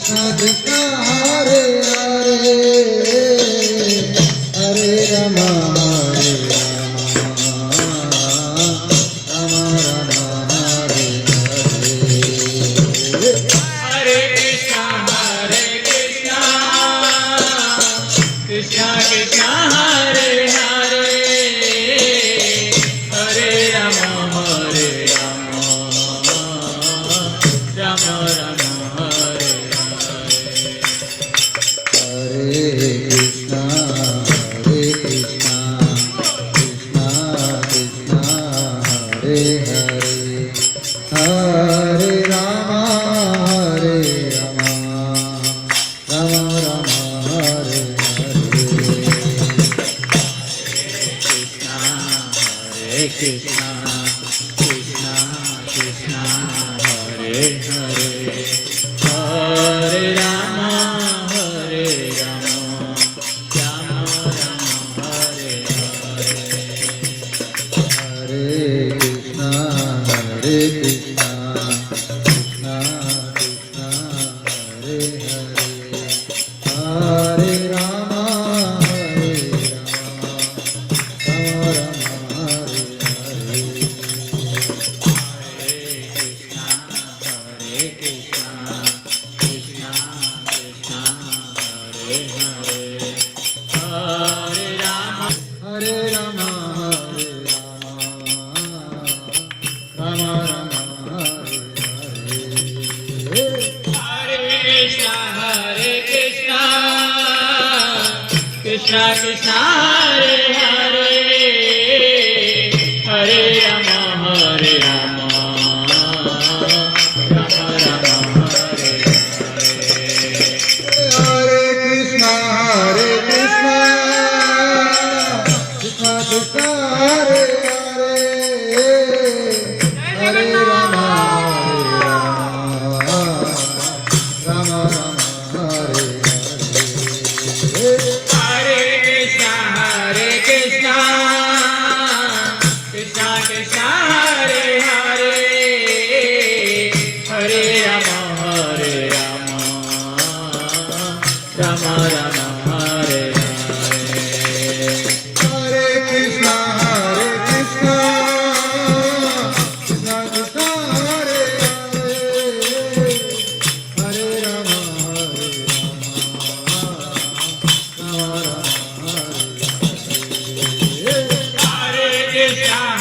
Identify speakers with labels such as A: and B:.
A: Krishna Hare Hare Hare Rama Hare Rama Rama Hare Hare
B: Hare Krishna Krishna Krishna Hare Hare Hare Rama Rama Rama Hare
A: Hare Krishna Krishna Krishna Hare Hare Hare Rama Rama Rama Hare Hare
B: Krishna Krishna Krishna Hare Hare Hare Rama Rama Rama Hare Hare
A: Hare Krishna Krishna Krishna Hare Hare Hare Rama Rama Hare Hare Hare Rama Rama Rama Hare Hare
B: Krishna Krishna Hare Hare Hare Rama Rama Rama Hare Hare
A: Hare Krishna Krishna Krishna Hare Hare Hare Rama Rama Hare Hare
B: Hare Krishna Krishna Krishna Hare Hare Hare Rama Rama Rama Hare Hare
A: Hare Krishna Krishna Krishna Hare Hare Hare Rama Rama Hare Hare
B: Hare Krishna